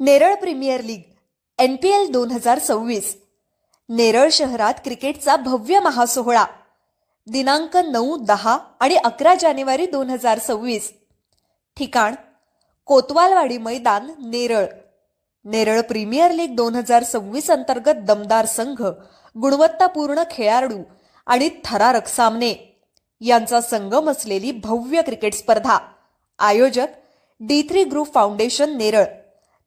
Neral premier league NPL 2026 Neral शहरात क्रिकेटचा भव्य महासोहळा दिनांक 9, 10 आणि 11 जानेवारी 2026. ठिकाण कोतवालवाडी मैदान नेरळ. नेरळ प्रीमियर लीग 2026 अंतर्गत दमदार संघ, गुणवत्तापूर्ण खेळाडू आणि थरारक सामने यांचा संगम असलेली भव्य क्रिकेट स्पर्धा. आयोजक D3 ग्रुप फाउंडेशन नेरळ.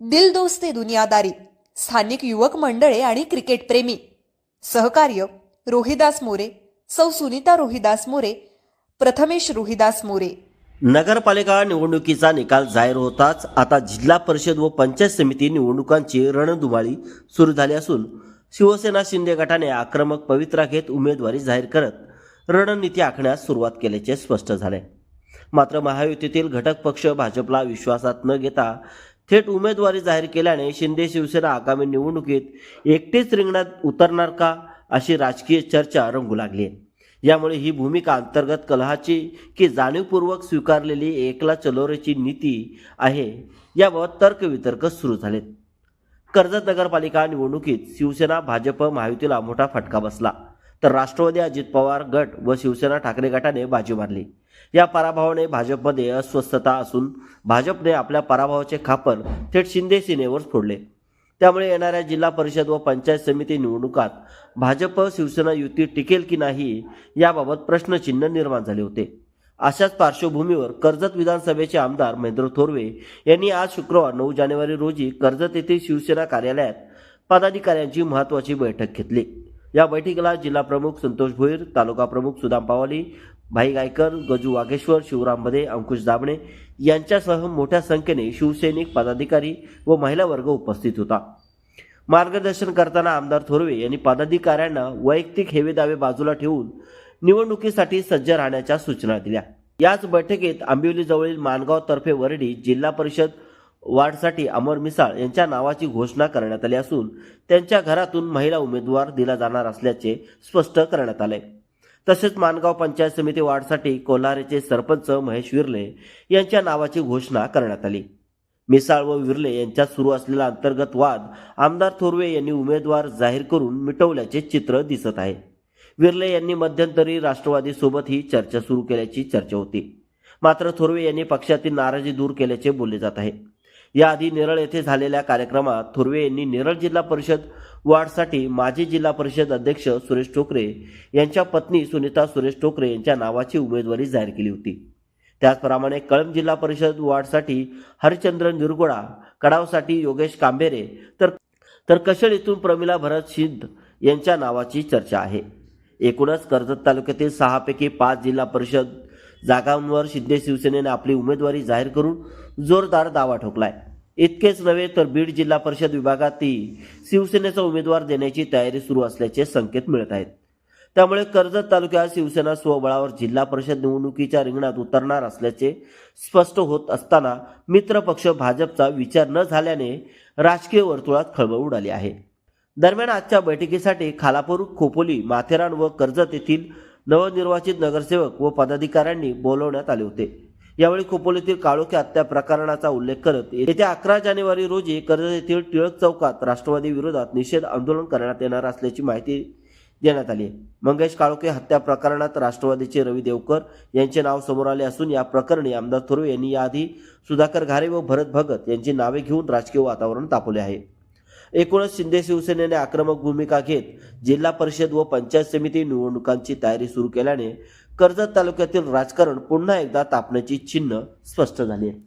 दिलदोस्ती दुनियादारी, स्थानिक युवक मंडळे आणि क्रिकेट प्रेमी. सहकार्य रोहिदास मोरे, सौ सुनीता रोहिदास मोरे, प्रथमेश रोहिदास मोरे. नगरपालिका निवडणुकीचा निकाल जाहीर होताच आता जिल्हा परिषद व पंचायत समिती निवडणुकांची रणधुमाळी सुरू झाली असून शिवसेना शिंदे गटाने आक्रमक पवित्रा घेत उमेदवारी जाहीर करत रणनीती आखण्यास सुरुवात केल्याचे स्पष्ट झाले. मात्र महायुतीतील घटक पक्ष भाजपला विश्वासात न घेता थेट उमेदवारी जाहीर केल्याने शिंदे शिवसेना आगामी निवडणुकीत एकटेच रिंगणात उतरणार का अशी राजकीय चर्चा रंगू लागली आहे. यामुळे ही भूमिका अंतर्गत कलहाची की जाणीवपूर्वक स्वीकारलेली एकला चलोरेची नीती आहे याबाबत तर्कवितर्क सुरू झालेत. कर्जत नगरपालिका निवडणुकीत शिवसेना भाजप महायुतीला मोठा फटका बसला तर राष्ट्रवादी अजित पवार गट व शिवसेना ठाकरे गटाने बाजी मारली. या पराभवाने भाजपमध्ये अस्वस्थता असून भाजपने आपल्या पराभवाचे खापर थेट शिंदे सेनेवर फोडले. त्यामुळे येणाऱ्या जिल्हा परिषद व पंचायत समिती निवडणुकात भाजप शिवसेना युती टिकेल की नाही याबाबत प्रश्नचिन्ह निर्माण झाले होते. अशाच पार्श्वभूमीवर कर्जत विधानसभेचे आमदार महेंद्र थोरवे यांनी आज शुक्रवार 9 जानेवारी रोजी कर्जत येथील शिवसेना कार्यालयात पदाधिकाऱ्यांची महत्त्वाची बैठक घेतली. या बैठकीला जिल्हा प्रमुख संतोष भोईर, तालुका प्रमुख सुदाम पावाली, भाई गायकर, गजू वाघेश्वर, शिवराम बदे, अंकुश दाबणे यांच्यासह मोठ्या संख्येने शिवसैनिक, पदाधिकारी व महिला वर्ग उपस्थित होता. मार्गदर्शन करताना आमदार थोरवे यांनी पदाधिकाऱ्यांना वैयक्तिक हेवेदावे बाजूला ठेवून निवडणुकीसाठी सज्ज राहण्याच्या सूचना दिल्या. याच बैठकीत आंबिवलीजवळील माणगाव तर्फे वरडी जिल्हा परिषद वार्डसाठी अमर मिसाळ यांच्या नावाची घोषणा करण्यात आली असून त्यांच्या घरातून महिला उमेदवार दिला जाणार असल्याचे स्पष्ट करण्यात आले. तसेच माणगाव पंचायत समिती वार्डसाठी कोल्हारेचे सरपंच महेश विर्ले यांच्या नावाची घोषणा करण्यात आली. मिसाळ व विर्ले यांच्यात सुरू असलेला अंतर्गत वाद आमदार थोरवे यांनी उमेदवार जाहीर करून मिटवल्याचे चित्र दिसत आहे. विर्ले यांनी मध्यंतरी राष्ट्रवादीसोबत ही चर्चा सुरू केल्याची चर्चा होती. मात्र थोरवे यांनी पक्षातील नाराजी दूर केल्याचे बोलले जात आहे. याआधी नेरळ येथे झालेल्या कार्यक्रमात थोरवे यांनी नेरळ जिल्हा परिषद वार्डसाठी माजी जिल्हा परिषद अध्यक्ष सुरेश टोकरे यांच्या पत्नी सुनीता सुरेश टोकरे यांच्या नावाची उमेदवारी जाहीर केली होती. त्याचप्रमाणे कळंब जिल्हा परिषद वार्डसाठी हरिचंद्र निरगुडा, कडावसाठी योगेश कांबेरे तर कशेळ येथून प्रमिला भरत सिंध यांच्या नावाची चर्चा आहे. एकूणच कर्जत तालुक्यातील 6 पैकी 5 जिल्हा परिषद जागांवर शिंदे शिवसेनेने आपली उमेदवारी जाहीर करून जोरदार दावा ठोकलाय. इतकेच नव्हे तर बीड जिल्हा परिषद विभागातही शिवसेनेचा उमेदवार देण्याची तयारी सुरू असल्याचे संकेत मिळत आहेत. त्यामुळे कर्जत तालुक्यात शिवसेना स्वबळावर जिल्हा परिषद निवडणुकीच्या रिंगणात उतरणार असल्याचे स्पष्ट होत असताना मित्र पक्ष भाजपचा विचार न झाल्याने राजकीय वर्तुळात खळबळ उडाली आहे. दरम्यान आजच्या बैठकीसाठी खालापूर, खोपोली, माथेरान व कर्जत येथील नवनिर्वाचित नगरसेवक व पदाधिकाऱ्यांनी बोलवण्यात आले होते. यावेळी खोपोलीतील काळोखी हत्या प्रकरणाचा उल्लेख करत येत्या 11 जानेवारी रोजी कर्जत येथील टिळक चौकात राष्ट्रवादी विरोधात निषेध आंदोलन करण्यात येणार असल्याची माहिती देण्यात आली. मंगेश काळोखे हत्या प्रकरणात राष्ट्रवादीचे रवी देवकर यांचे नाव समोर आले असून या प्रकरणी आमदार थोरवे यांनी याआधी सुधाकर घारे व भरत भगत यांची नावे घेऊन राजकीय वातावरण तापवले आहे. एकूणच शिंदे शिवसेनेने आक्रमक भूमिका घेत जिल्हा परिषद व पंचायत समिती निवडणुकांची तयारी सुरू केल्याने कर्जत तालुक्यातील राजकारण पुन्हा एकदा तापण्याची चिन्ह स्पष्ट झाली आहे.